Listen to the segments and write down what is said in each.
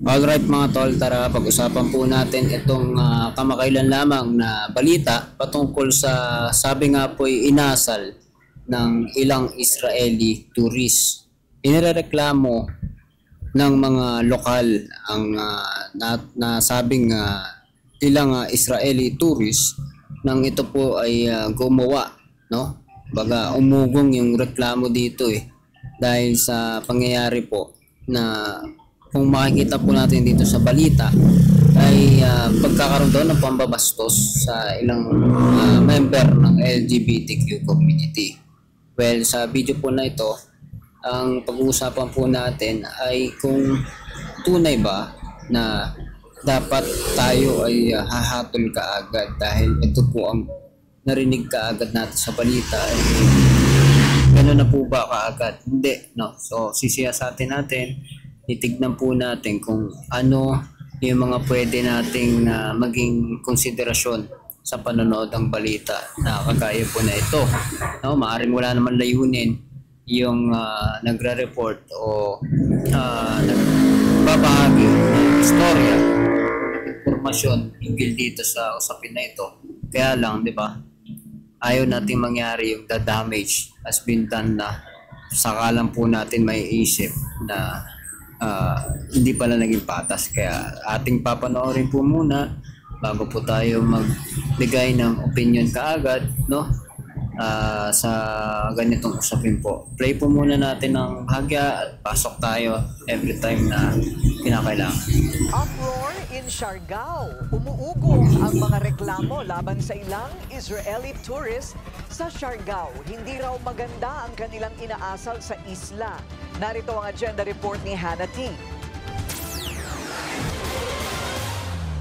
Alright mga tol, tara pag-usapan po natin itong kamakailan lamang na balita patungkol sa sabi nga po ay inasal ng ilang Israeli tourist. Inireklamo ng mga lokal ang nasabing ilang Israeli tourist nang ito po ay gumawa, no? Baga umugong yung reklamo dito dahil sa pangyayari po na kung makikita po natin dito sa balita ay pagkakaroon daw ng pambabastos sa ilang member ng LGBTQ community. Well, sa video po na ito, ang pag-uusapan po natin ay kung tunay ba na dapat tayo ay hahatol kaagad dahil ito po ang narinig kaagad natin sa balita. Gano'n na po ba kaagad? Hindi, no? So, sisiyasatin natin, titignan po natin kung ano yung mga pwede nating maging konsiderasyon sa panonood ng balita na kagaya po na ito. No, maaaring wala naman layunin yung nagre-report o nagbabahagi ng istorya, informasyon hinggil dito sa usapin na ito. Kaya lang, di ba, ayaw nating mangyari yung the damage has been done na sakalang po natin may isip na hindi pala naging patas. Kaya ating papanoorin po muna bago po tayo magbigay ng opinion kaagad, no? Sa ganitong usapin po. Play po muna natin ng hagya at pasok tayo every time na kinakailangan. Uproar in Siargao. Umuugong ang mga reklamo laban sa ilang Israeli tourists sa Siargao. Hindi raw maganda ang kanilang inaasal sa isla. Narito ang agenda report ni Hannah T.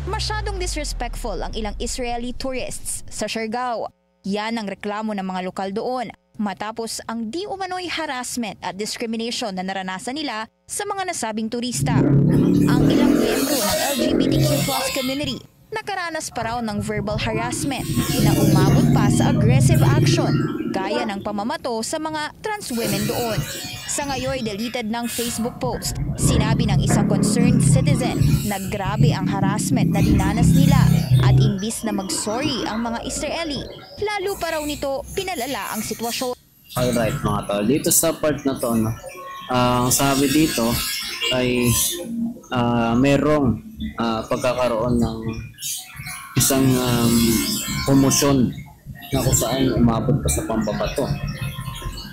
Masyadong disrespectful ang ilang Israeli tourists sa Siargao. Yan ang reklamo ng mga lokal doon matapos ang di umano'y harassment at discrimination na naranasan nila sa mga nasabing turista. Ang ilang miyembro ng LGBTQ+ community nakaranas pa raw ng verbal harassment na umabot pa sa aggressive action gaya ng pamamato sa mga trans women doon. Sa ngayon, deleted ng Facebook post, sinabi ng isang concerned citizen na grabe ang harassment na dinanas nila at imbis na mag-sorry ang mga Israeli, lalo pa raw nito pinalala ang sitwasyon. Alright mga tol, dito sa part na to, no? Ang sabi dito ay merong pagkakaroon ng isang komosyon na kung saan umabot pa sa pambabato.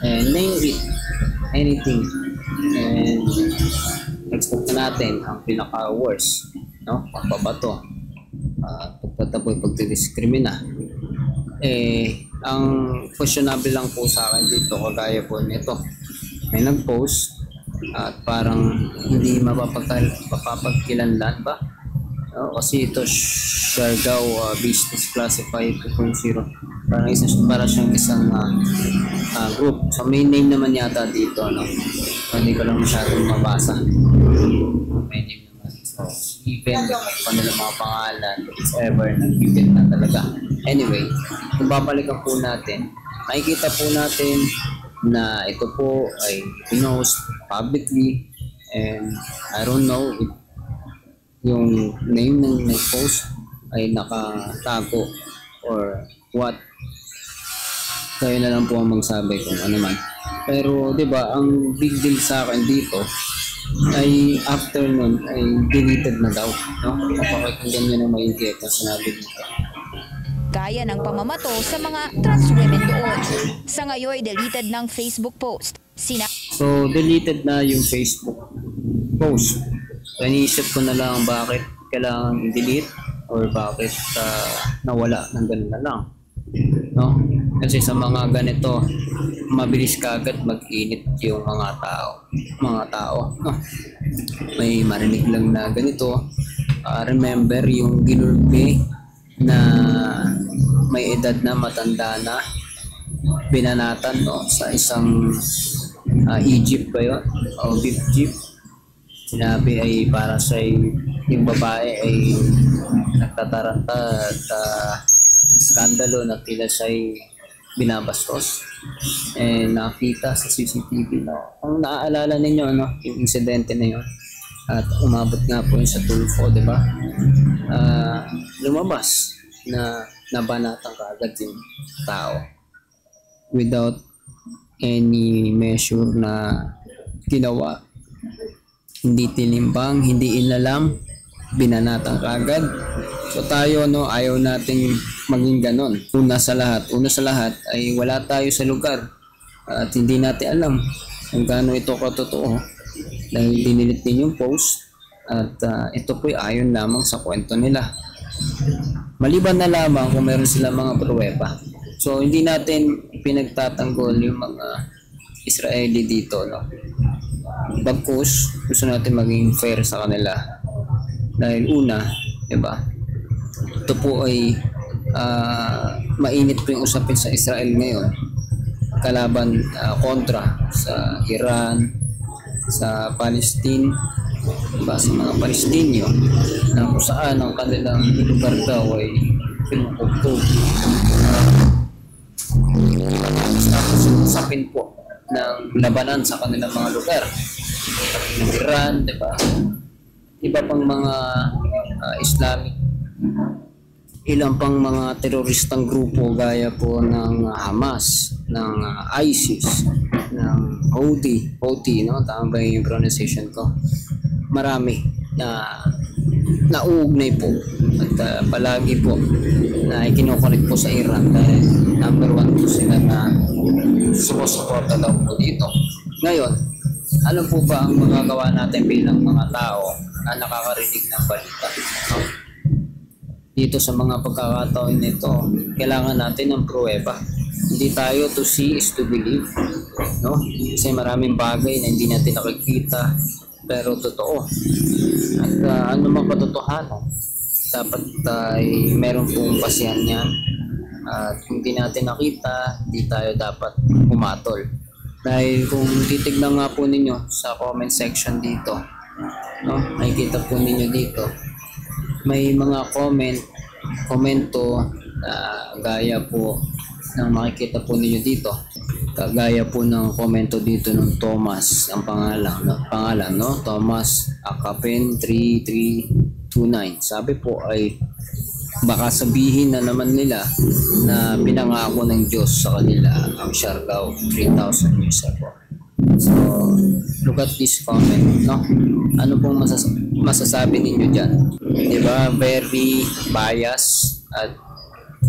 And name it, anything. And expect natin ang pinaka-worst, no? Pambabato. Pagtatapoy, pagdidiskrimina. Ang questionable lang po sa akin dito, kagaya po nito. May nag-post at parang hindi mapapagkilanlan ba? Kasi ito Siargao Business Classified 2.0, para siyang isang group. So may name naman yata dito, no? Hindi ko lang masyadong mabasa. May name naman. So even kung nila mga pangalan, it's ever nag-given na talaga. Anyway, kung babalikan po natin, makikita po natin na ito po ay pinost publicly, and I don't know if yung name ng nag-post ay nakatago or what. Kayo na lang po ang magsabi kung ano man. Pero 'di ba, ang big deal sa akin dito ay after nun ay deleted na daw, no? Kapakinggan niyo na maigi ang sinabi dito. Gaya ng pamamato sa mga trans women doon. Sa ngayon, deleted ng Facebook post. So, deleted na yung Facebook post. So, iniisip ko na lang bakit kailangan delete or bakit nawala ng ganun na lang. No? Kasi sa mga ganito, mabilis kagad mag-init yung mga tao. No? May marinig lang na ganito. Remember yung ginulpi na may edad na, matanda na, binanatan, no, sa isang Egypt ba yun? O beef jeep. Sinabi ay para sa yung babae ay nagtataranta at skandalo na tila siya'y binabastos. Nakita sa CCTV, no? Kung naaalala ninyo, no, yung insidente na yun, at umabot nga po yun sa Tulfo, di ba? Lumabas na nabanatan kaagad yung tao without any measure na ginawa. Hindi tinimbang, hindi inalam, binanatan kaagad. So tayo, no, ayaw nating maging ganon. Una sa lahat ay wala tayo sa lugar at hindi natin alam kung gaano ito katotoo dahil dinilit din yung post at ito po'y ayon lamang sa kwento nila. Maliban na lamang kung meron sila mga pruweba. So hindi natin pinagtatanggol yung mga Israeli dito, no. Bagkus gusto natin maging fair sa kanila dahil una, diba, ito po ay mainit po yung usapin sa Israel ngayon kalaban kontra sa Iran, sa Palestine, diba, sa mga Palestinyo na kung saan ang kanilang lugar daw ay pinukugtog. Tapos usapin po ng labanan sa kanilang mga lugar ng Iran, diba? Iba pang mga Islamic, ilang pang mga teroristang grupo gaya po ng Hamas, ng ISIS, ng Houthi, no? Tama ba yung pronunciation ko? Marami na nauugnay po at palagi po na ikinukunik po sa Iran dahil number 1 po sila na sumusuporta daw po dito. Ngayon, ano po ba ang magagawa natin bilang mga tao na nakakarinig ng balita? Dito sa mga pagkakataon nito, kailangan natin ng pruweba. Hindi tayo to see is to believe, no? Kasi maraming bagay na hindi natin nakikita pero totoo. At ano mang katotohanan, dapat ay meron pong pasihan yan. At kung hindi natin nakita, hindi tayo dapat pumatol. Dahil kung titignan nga po ninyo sa comment section dito, no, makikita po ninyo dito, may mga komento na gaya po ng makikita po ninyo dito. Kagaya po ng komento dito ng Thomas, ang pangalan, no? Thomas Akapen 3329. Sabi po ay baka sabihin na naman nila na pinangako ng Diyos sa kanila ang Siargao 3,000 years ago. So, look at this comment, no? Ano pong masasabi ninyo dyan? Diba? Very biased at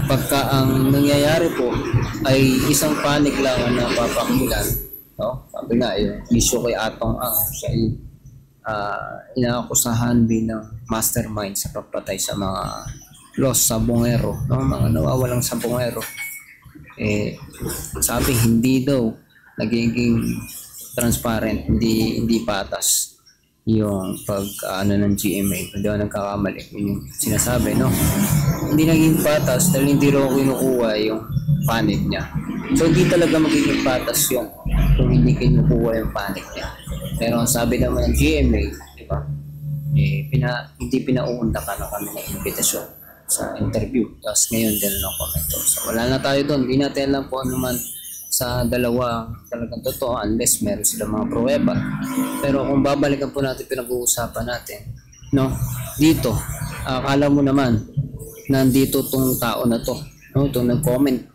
pagka ang nangyayari po ay isang panig lang na papakilan, no? Sabi nga, yung issue kay Atong Ang, siya ay inaakusahan bilang mastermind sa pagpatay sa mga lost sabongero, no? Mga nawawalang sabongero. Sabi hindi daw nagiging transparent, hindi patas yung ng GMA. Hindi ako nagkakamali, yun yung sinasabi, no? Hindi naging patas dahil hindi raw kinukuha yung panig niya. So hindi talaga magiging patas yun kung hindi kinukuha yung panig niya. Pero ang sabi naman ng GMA, di ba, hindi pinauundakan ng kami ng invitasyon sa interview. Tapos ngayon gano'n ang komento. So wala na tayo doon. Hindi natin alam kung ano man sa dalawa talagang totoo unless meron sila mga pruweba. Pero kung babalikan po natin pinag-uusapan natin, no? Dito, akala mo naman nandito tong tao na to, no? Itong nag-comment.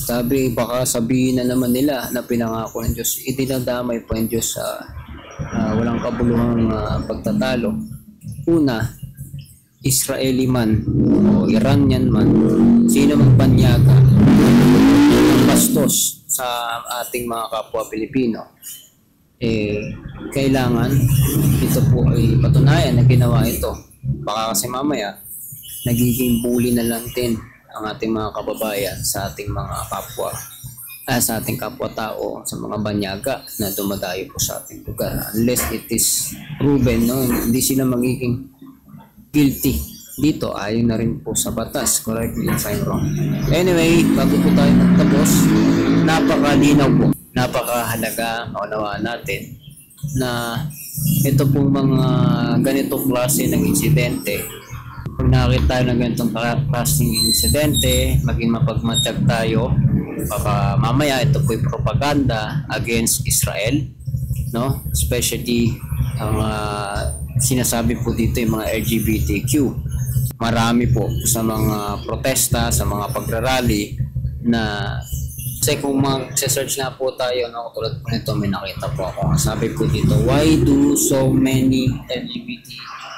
Sabi, baka sabihin na naman nila na pinangako ng Diyos. Idinadamay po ang Diyos sa walang kabuluhang pagtatalo. Una, Israeli man o Iranian man, sino mang panyaga ng bastos sa ating mga kapwa Pilipino, kailangan ito po ay patunayan na ginawa ito. Baka kasi mamaya nagiging bully na lang din ang ating mga kababayan sa ating mga kapwa, sa ating kapwa-tao, sa mga banyaga na dumadayo po sa ating lugar. Unless it is proven, no, hindi sila magiging guilty dito, ayon na rin po sa batas. Correct me if I'm wrong. Anyway, bago po tayo magtapos, napakalinaw po, napakahalaga maunawaan natin na ito pong mga ganitong klase ng insidente. Pag nakakita tayo ng ganitong klaseng insidente, maging mapagmatsyag tayo, baka mamaya ito po'y propaganda against Israel, no? Especially ang sinasabi po dito yung mga LGBTQ. Marami po sa mga protesta, sa mga pagrarally na kasi kung mag-search nga po tayo, no, tulad po nito, may nakita po ako. Sabi po dito, why do so many LGBT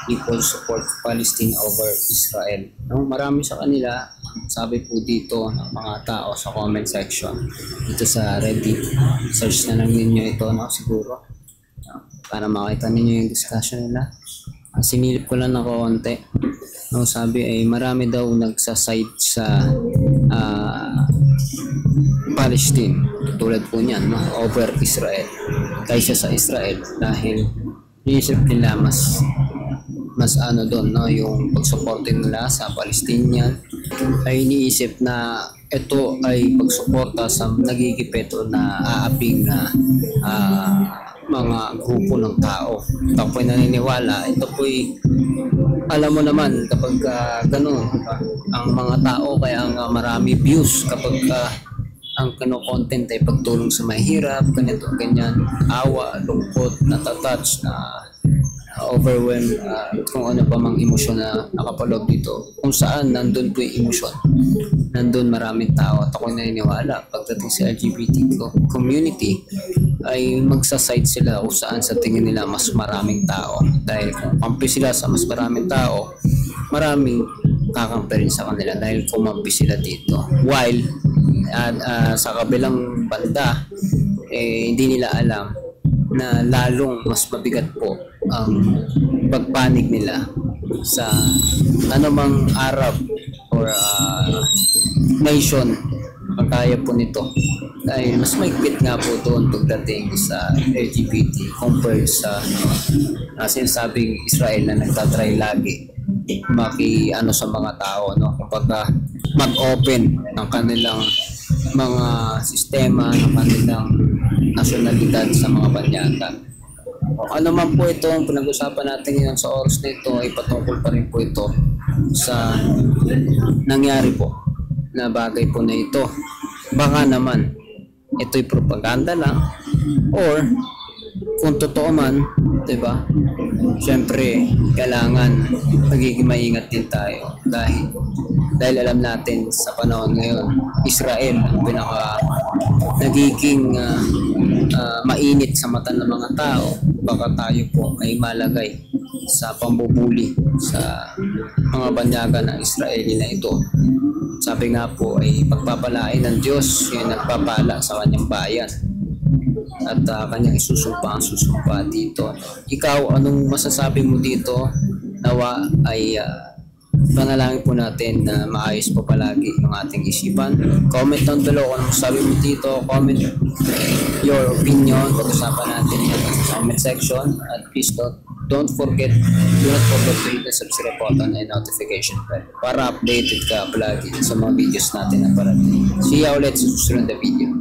people support Palestine over Israel? No, marami sa kanila, sabi po dito ng mga tao sa comment section, dito sa Reddit. Search na lang ninyo ito, no, siguro, para makita ninyo yung discussion nila. Sinilip ko lang ng konti. No, sabi ay marami daw nagsaside sa Palestine, tulad po niyan, no, over Israel kaysa sa Israel, dahil iisip nila mas ano doon, no, yung pagsuporte nila sa Palestinian ay iniisip na ito ay pagsuporta sa nagigipit o na aaping na mga grupo ng tao. Ako po'y naniniwala, ito po'y alam mo naman kapag gano'n ang mga tao, kaya ang marami views kapag ang content ay pagtulong sa mahirap, ganito, ganyan, awa, lungkot, natatouch, na overwhelmed, kung ano pa mang emosyon na nakapaloob dito. Kung saan nandun po yung emosyon, nandun maraming tao. At ako'y naniniwala, pagdating sa LGBT community, ay magsaside sila kung saan sa tingin nila mas maraming tao. Dahil kung kampi sila sa mas maraming tao, maraming kakampi rin sa kanila dahil kumampi sila dito. While sa kabilang banda, hindi nila alam na lalong mas mabigat po ang pagpanig nila sa anumang Arab or nation kaya po nito, dahil mas maigpit nga po doon pagdating sa LGBT compared sa sinasabing Israel na nagtatry lagi ano sa mga tao, no, kapag mag-open ng kanilang mga sistema, ng kanilang nasyonalidad sa mga banyaga. O ano man po ito ang pinag-usapan natin ngayon sa oras na ito, ay patungkol pa rin po ito sa nangyari po na bagay po na ito. Baka naman ito'y propaganda lang, or kung totoo man, diba, syempre kailangan magiging maingat din tayo, dahil alam natin sa panahon ngayon, Israel ang pinaka nagiging mainit sa mata ng mga tao. Baka tayo po ay malagay sa pambubuli sa mga banyaga ng Israeli na ito. Sabi nga po ay pagpapalain ng Diyos yung nagpapala sa kanyang bayan, at kanyang susumpa dito. Ikaw, anong masasabi mo dito? Nawa ay panalangin po natin na maayos po palagi yung ating isipan. Comment down below kung anong sabi mo dito. Comment your opinion. Pag-usapan natin yan sa comment section. At please do not forget to hit the subscribe button and notification bell para updated ka palagi sa mga videos natin na parating. See ya ulit sa susunod na video.